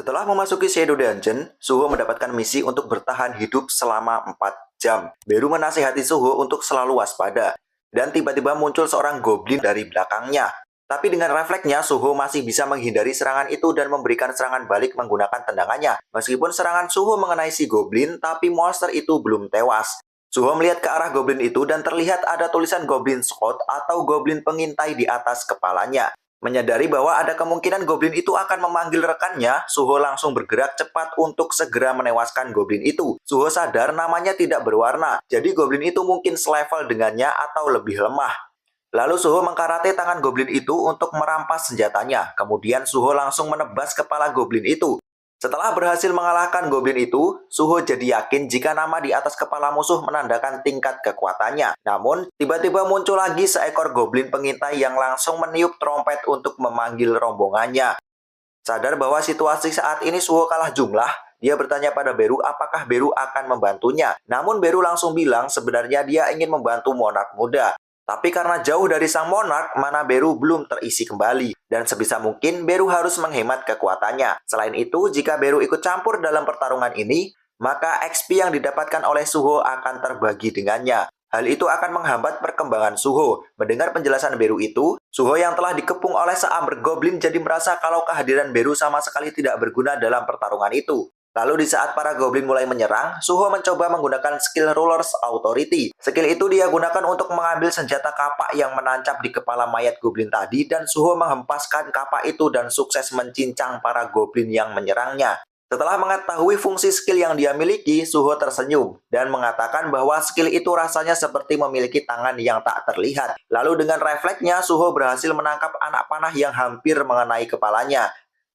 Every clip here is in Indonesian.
Setelah memasuki Shadow Dungeon, Suho mendapatkan misi untuk bertahan hidup selama 4 jam. Beru menasihati Suho untuk selalu waspada. Dan tiba-tiba muncul seorang goblin dari belakangnya. Tapi dengan refleksnya, Suho masih bisa menghindari serangan itu dan memberikan serangan balik menggunakan tendangannya. Meskipun serangan Suho mengenai si goblin, tapi monster itu belum tewas. Suho melihat ke arah goblin itu dan terlihat ada tulisan Goblin Scout atau goblin pengintai di atas kepalanya. Menyadari bahwa ada kemungkinan goblin itu akan memanggil rekannya, Suho langsung bergerak cepat untuk segera menewaskan goblin itu. Suho sadar namanya tidak berwarna, jadi goblin itu mungkin selevel dengannya atau lebih lemah. Lalu Suho mengkarate tangan goblin itu untuk merampas senjatanya. Kemudian Suho langsung menebas kepala goblin itu. Setelah berhasil mengalahkan goblin itu, Suho jadi yakin jika nama di atas kepala musuh menandakan tingkat kekuatannya. Namun, tiba-tiba muncul lagi seekor goblin pengintai yang langsung meniup trompet untuk memanggil rombongannya. Sadar bahwa situasi saat ini Suho kalah jumlah, dia bertanya pada Beru apakah Beru akan membantunya. Namun Beru langsung bilang sebenarnya dia ingin membantu monark muda. Tapi karena jauh dari sang monark, mana Beru belum terisi kembali. Dan sebisa mungkin Beru harus menghemat kekuatannya. Selain itu, jika Beru ikut campur dalam pertarungan ini, maka XP yang didapatkan oleh Suho akan terbagi dengannya. Hal itu akan menghambat perkembangan Suho. Mendengar penjelasan Beru itu, Suho yang telah dikepung oleh seamber goblin jadi merasa kalau kehadiran Beru sama sekali tidak berguna dalam pertarungan itu. Lalu di saat para goblin mulai menyerang, Suho mencoba menggunakan skill Ruler's Authority. Skill itu dia gunakan untuk mengambil senjata kapak yang menancap di kepala mayat goblin tadi dan Suho menghempaskan kapak itu dan sukses mencincang para goblin yang menyerangnya. Setelah mengetahui fungsi skill yang dia miliki, Suho tersenyum dan mengatakan bahwa skill itu rasanya seperti memiliki tangan yang tak terlihat. Lalu dengan refleksnya, Suho berhasil menangkap anak panah yang hampir mengenai kepalanya.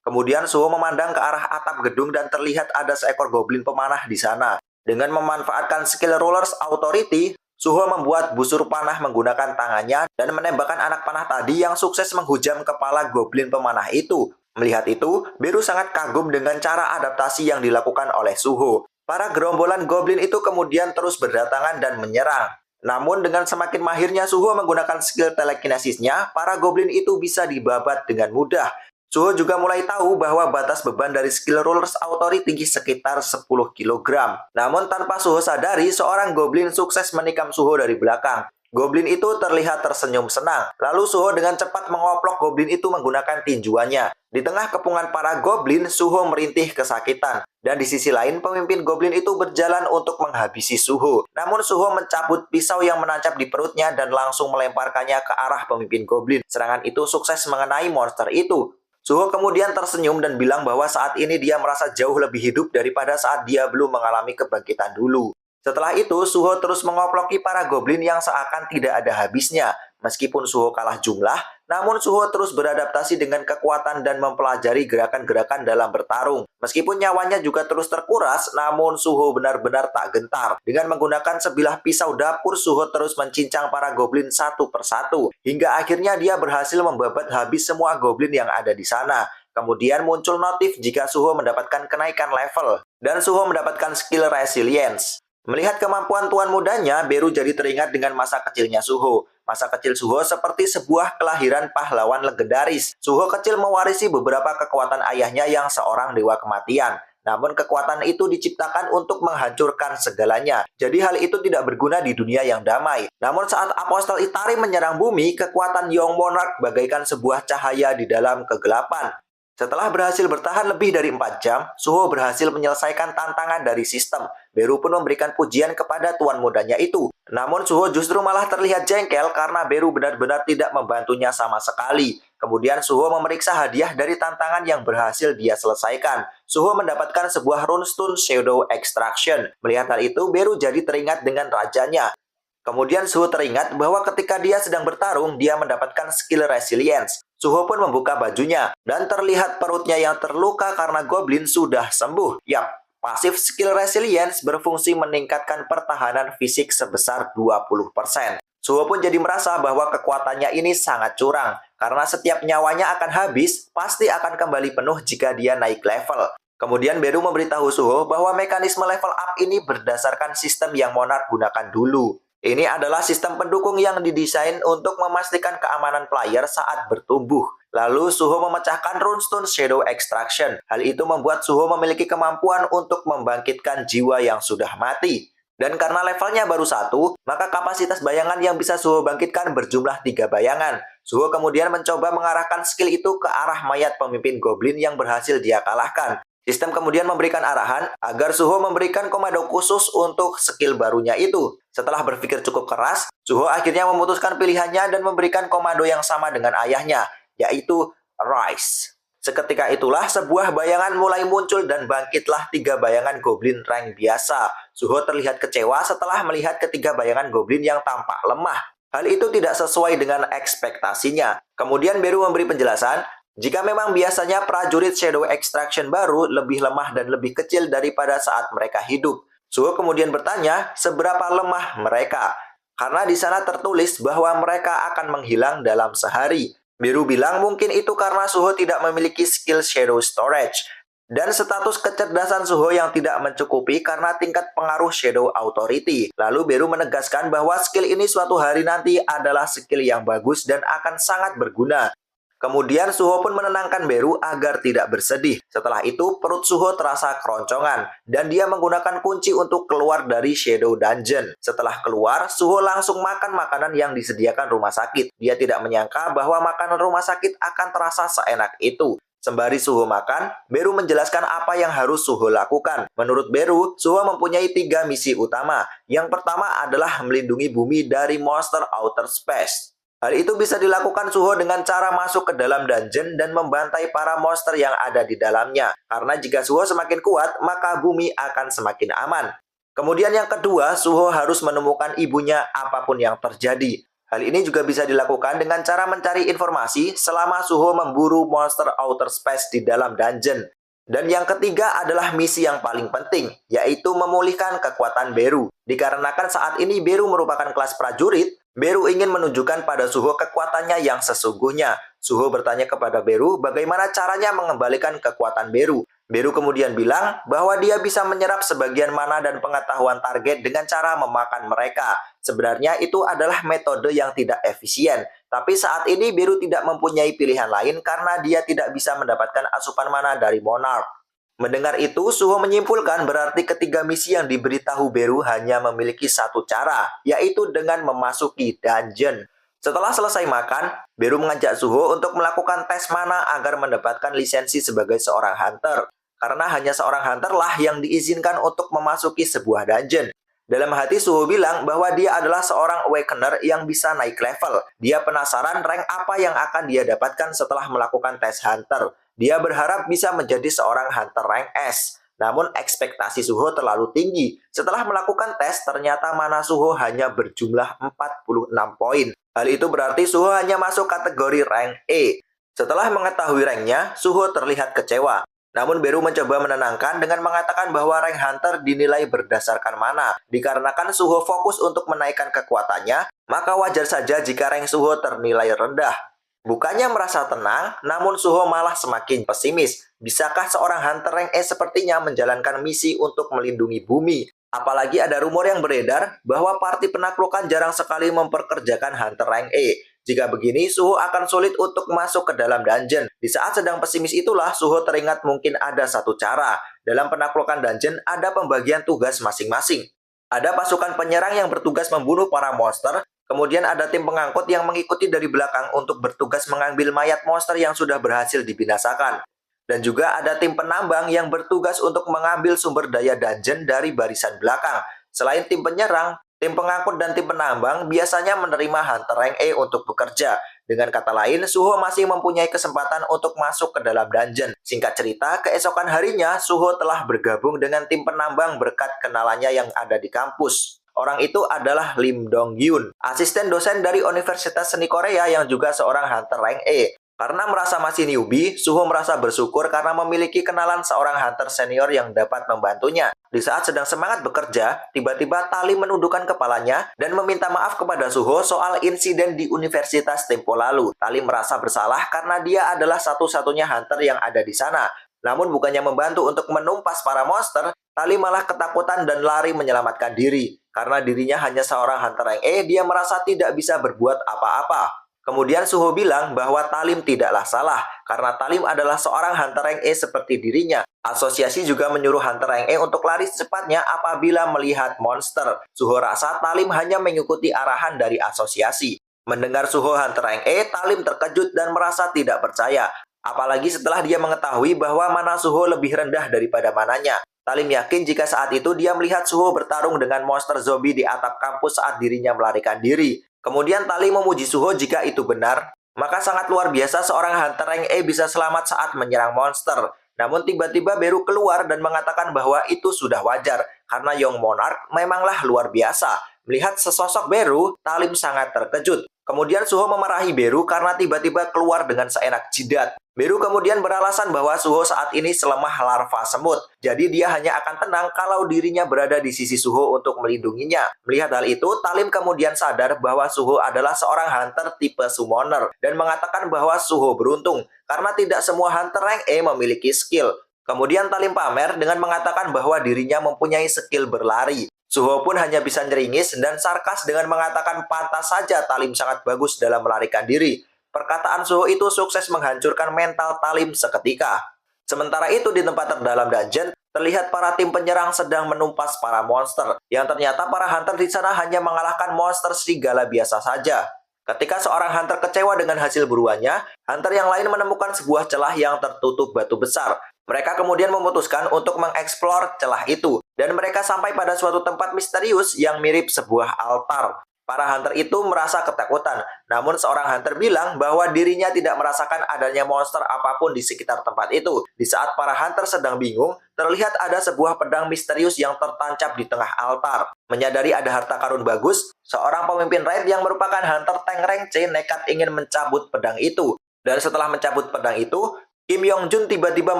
Kemudian Suho memandang ke arah atap gedung dan terlihat ada seekor goblin pemanah di sana. Dengan memanfaatkan skill Ruler's Authority, Suho membuat busur panah menggunakan tangannya dan menembakkan anak panah tadi yang sukses menghujam kepala goblin pemanah itu. Melihat itu, Beru sangat kagum dengan cara adaptasi yang dilakukan oleh Suho. Para gerombolan goblin itu kemudian terus berdatangan dan menyerang. Namun dengan semakin mahirnya Suho menggunakan skill telekinesisnya, para goblin itu bisa dibabat dengan mudah. Suho juga mulai tahu bahwa batas beban dari skill Ruler's Authority sekitar 10 kg. Namun tanpa Suho sadari, seorang goblin sukses menikam Suho dari belakang. Goblin itu terlihat tersenyum senang. Lalu Suho dengan cepat mengoplok goblin itu menggunakan tinjuannya. Di tengah kepungan para goblin, Suho merintih kesakitan. Dan di sisi lain, pemimpin goblin itu berjalan untuk menghabisi Suho. Namun Suho mencabut pisau yang menancap di perutnya dan langsung melemparkannya ke arah pemimpin goblin. Serangan itu sukses mengenai monster itu. Suho kemudian tersenyum dan bilang bahwa saat ini dia merasa jauh lebih hidup daripada saat dia belum mengalami kebangkitan dulu. Setelah itu, Suho terus mengoploki para goblin yang seakan tidak ada habisnya. Meskipun Suho kalah jumlah, namun Suho terus beradaptasi dengan kekuatan dan mempelajari gerakan-gerakan dalam bertarung. Meskipun nyawanya juga terus terkuras, namun Suho benar-benar tak gentar. Dengan menggunakan sebilah pisau dapur, Suho terus mencincang para goblin satu persatu. Hingga akhirnya dia berhasil membabat habis semua goblin yang ada di sana. Kemudian muncul notif jika Suho mendapatkan kenaikan level. Dan Suho mendapatkan skill Resilience. Melihat kemampuan tuan mudanya, Beru jadi teringat dengan masa kecilnya Suho. Masa kecil Suho seperti sebuah kelahiran pahlawan legendaris. Suho kecil mewarisi beberapa kekuatan ayahnya yang seorang dewa kematian. Namun kekuatan itu diciptakan untuk menghancurkan segalanya. Jadi hal itu tidak berguna di dunia yang damai. Namun saat Apostel Itari menyerang bumi, kekuatan Young Monarch bagaikan sebuah cahaya di dalam kegelapan. Setelah berhasil bertahan lebih dari 4 jam, Suho berhasil menyelesaikan tantangan dari sistem. Beru pun memberikan pujian kepada tuan mudanya itu. Namun Suho justru malah terlihat jengkel karena Beru benar-benar tidak membantunya sama sekali. Kemudian Suho memeriksa hadiah dari tantangan yang berhasil dia selesaikan. Suho mendapatkan sebuah runestone Shadow Extraction. Melihat hal itu, Beru jadi teringat dengan rajanya. Kemudian Suho teringat bahwa ketika dia sedang bertarung, dia mendapatkan skill Resilience. Suho pun membuka bajunya, dan terlihat perutnya yang terluka karena goblin sudah sembuh. Yap, pasif skill Resilience berfungsi meningkatkan pertahanan fisik sebesar 20%. Suho pun jadi merasa bahwa kekuatannya ini sangat curang, karena setiap nyawanya akan habis, pasti akan kembali penuh jika dia naik level. Kemudian Beru memberitahu Suho bahwa mekanisme level up ini berdasarkan sistem yang Monarch gunakan dulu. Ini adalah sistem pendukung yang didesain untuk memastikan keamanan player saat bertumbuh. Lalu Suho memecahkan Runestone Shadow Extraction. Hal itu membuat Suho memiliki kemampuan untuk membangkitkan jiwa yang sudah mati. Dan karena levelnya baru 1, maka kapasitas bayangan yang bisa Suho bangkitkan berjumlah 3 bayangan. Suho kemudian mencoba mengarahkan skill itu ke arah mayat pemimpin goblin yang berhasil dia kalahkan. Sistem kemudian memberikan arahan agar Suho memberikan komando khusus untuk skill barunya itu. Setelah berpikir cukup keras, Suho akhirnya memutuskan pilihannya dan memberikan komando yang sama dengan ayahnya, yaitu Rise. Seketika itulah sebuah bayangan mulai muncul dan bangkitlah 3 bayangan goblin rank biasa. Suho terlihat kecewa setelah melihat ketiga bayangan goblin yang tampak lemah. Hal itu tidak sesuai dengan ekspektasinya. Kemudian Beru memberi penjelasan, jika memang biasanya prajurit Shadow Extraction baru lebih lemah dan lebih kecil daripada saat mereka hidup. Suho kemudian bertanya, seberapa lemah mereka? Karena di sana tertulis bahwa mereka akan menghilang dalam sehari. Beru bilang mungkin itu karena Suho tidak memiliki skill Shadow Storage. Dan status kecerdasan Suho yang tidak mencukupi karena tingkat pengaruh Shadow Authority. Lalu Beru menegaskan bahwa skill ini suatu hari nanti adalah skill yang bagus dan akan sangat berguna. Kemudian Suho pun menenangkan Beru agar tidak bersedih. Setelah itu perut Suho terasa keroncongan dan dia menggunakan kunci untuk keluar dari Shadow Dungeon. Setelah keluar, Suho langsung makan makanan yang disediakan rumah sakit. Dia tidak menyangka bahwa makanan rumah sakit akan terasa seenak itu. Sembari Suho makan, Beru menjelaskan apa yang harus Suho lakukan. Menurut Beru, Suho mempunyai 3 misi utama. Yang pertama adalah melindungi bumi dari monster outer space. Hal itu bisa dilakukan Suho dengan cara masuk ke dalam dungeon dan membantai para monster yang ada di dalamnya. Karena jika Suho semakin kuat, maka bumi akan semakin aman. Kemudian yang kedua, Suho harus menemukan ibunya apapun yang terjadi. Hal ini juga bisa dilakukan dengan cara mencari informasi selama Suho memburu monster outer space di dalam dungeon. Dan yang ketiga adalah misi yang paling penting, yaitu memulihkan kekuatan Beru. Dikarenakan saat ini Beru merupakan kelas prajurit, Beru ingin menunjukkan pada Suho kekuatannya yang sesungguhnya. Suho bertanya kepada Beru bagaimana caranya mengembalikan kekuatan Beru. Beru kemudian bilang bahwa dia bisa menyerap sebagian mana dan pengetahuan target dengan cara memakan mereka. Sebenarnya itu adalah metode yang tidak efisien. Tapi saat ini Beru tidak mempunyai pilihan lain karena dia tidak bisa mendapatkan asupan mana dari Monarch. Mendengar itu, Suho menyimpulkan berarti ketiga misi yang diberitahu Beru hanya memiliki satu cara, yaitu dengan memasuki dungeon. Setelah selesai makan, Beru mengajak Suho untuk melakukan tes mana agar mendapatkan lisensi sebagai seorang hunter. Karena hanya seorang hunter lah yang diizinkan untuk memasuki sebuah dungeon. Dalam hati Suho bilang bahwa dia adalah seorang awakener yang bisa naik level. Dia penasaran rank apa yang akan dia dapatkan setelah melakukan tes hunter. Dia berharap bisa menjadi seorang hunter rank S. Namun ekspektasi Suho terlalu tinggi. Setelah melakukan tes, ternyata mana Suho hanya berjumlah 46 poin. Hal itu berarti Suho hanya masuk kategori rank E. Setelah mengetahui ranknya, Suho terlihat kecewa. Namun Beru mencoba menenangkan dengan mengatakan bahwa rank hunter dinilai berdasarkan mana. Dikarenakan Suho fokus untuk menaikkan kekuatannya, maka wajar saja jika rank Suho ternilai rendah. Bukannya merasa tenang, namun Suho malah semakin pesimis. Bisakah seorang hunter rank E sepertinya menjalankan misi untuk melindungi bumi? Apalagi ada rumor yang beredar bahwa parti penaklukan jarang sekali memperkerjakan hunter rank E. Jika begini, Suho akan sulit untuk masuk ke dalam dungeon. Di saat sedang pesimis itulah, Suho teringat mungkin ada satu cara. Dalam penaklukan dungeon, ada pembagian tugas masing-masing. Ada pasukan penyerang yang bertugas membunuh para monster, kemudian ada tim pengangkut yang mengikuti dari belakang untuk bertugas mengambil mayat monster yang sudah berhasil dibinasakan. Dan juga ada tim penambang yang bertugas untuk mengambil sumber daya dungeon dari barisan belakang. Selain tim penyerang, tim pengangkut dan tim penambang biasanya menerima hunter rank E untuk bekerja. Dengan kata lain, Suho masih mempunyai kesempatan untuk masuk ke dalam dungeon. Singkat cerita, keesokan harinya, Suho telah bergabung dengan tim penambang berkat kenalannya yang ada di kampus. Orang itu adalah Lim Dong-gyun, asisten dosen dari Universitas Seni Korea yang juga seorang hunter rank E. Karena merasa masih newbie, Suho merasa bersyukur karena memiliki kenalan seorang hunter senior yang dapat membantunya. Di saat sedang semangat bekerja, tiba-tiba Tali menundukkan kepalanya dan meminta maaf kepada Suho soal insiden di universitas tempo lalu. Tali merasa bersalah karena dia adalah satu-satunya hunter yang ada di sana. Namun bukannya membantu untuk menumpas para monster, Tali malah ketakutan dan lari menyelamatkan diri. Karena dirinya hanya seorang hunter rank E, dia merasa tidak bisa berbuat apa-apa. Kemudian Suho bilang bahwa Talim tidaklah salah, karena Talim adalah seorang Hunter Rank E seperti dirinya. Asosiasi juga menyuruh Hunter Rank E untuk lari secepatnya apabila melihat monster. Suho rasa Talim hanya mengikuti arahan dari asosiasi. Mendengar Suho Hunter Rank E, Talim terkejut dan merasa tidak percaya. Apalagi setelah dia mengetahui bahwa mana Suho lebih rendah daripada mananya. Talim yakin jika saat itu dia melihat Suho bertarung dengan monster zombie di atap kampus saat dirinya melarikan diri. Kemudian Talim memuji Suho jika itu benar. Maka sangat luar biasa seorang Hunter Rank E bisa selamat saat menyerang monster. Namun tiba-tiba Beru keluar dan mengatakan bahwa itu sudah wajar, karena Young Monarch memanglah luar biasa. Melihat sesosok Beru, Talim sangat terkejut. Kemudian Suho memarahi Beru karena tiba-tiba keluar dengan seenak jidat. Beru kemudian beralasan bahwa Suho saat ini selemah larva semut. Jadi dia hanya akan tenang kalau dirinya berada di sisi Suho untuk melindunginya. Melihat hal itu, Talim kemudian sadar bahwa Suho adalah seorang hunter tipe summoner. Dan mengatakan bahwa Suho beruntung, karena tidak semua hunter rank E memiliki skill. Kemudian Talim pamer dengan mengatakan bahwa dirinya mempunyai skill berlari. Suho pun hanya bisa nyeringis dan sarkas dengan mengatakan pantas saja Talim sangat bagus dalam melarikan diri. Perkataan Suho itu sukses menghancurkan mental Talim seketika. Sementara itu di tempat terdalam dungeon, terlihat para tim penyerang sedang menumpas para monster, yang ternyata para hunter di sana hanya mengalahkan monster serigala biasa saja. Ketika seorang hunter kecewa dengan hasil buruannya, hunter yang lain menemukan sebuah celah yang tertutup batu besar. Mereka kemudian memutuskan untuk mengeksplor celah itu, dan mereka sampai pada suatu tempat misterius yang mirip sebuah altar. Para hunter itu merasa ketakutan, namun seorang hunter bilang bahwa dirinya tidak merasakan adanya monster apapun di sekitar tempat itu. Di saat para hunter sedang bingung, terlihat ada sebuah pedang misterius yang tertancap di tengah altar. Menyadari ada harta karun bagus, seorang pemimpin raid yang merupakan hunter tank rank C nekat ingin mencabut pedang itu. Dan setelah mencabut pedang itu, Kim Yong Jun tiba-tiba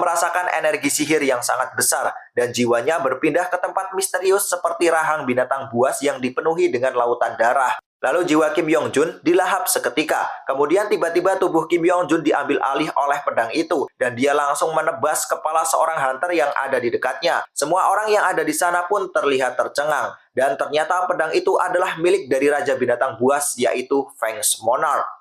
merasakan energi sihir yang sangat besar dan jiwanya berpindah ke tempat misterius seperti rahang binatang buas yang dipenuhi dengan lautan darah. Lalu jiwa Kim Yong Jun dilahap seketika. Kemudian tiba-tiba tubuh Kim Yong Jun diambil alih oleh pedang itu dan dia langsung menebas kepala seorang hunter yang ada di dekatnya. Semua orang yang ada di sana pun terlihat tercengang dan ternyata pedang itu adalah milik dari Raja Binatang Buas yaitu Fangs Monarch.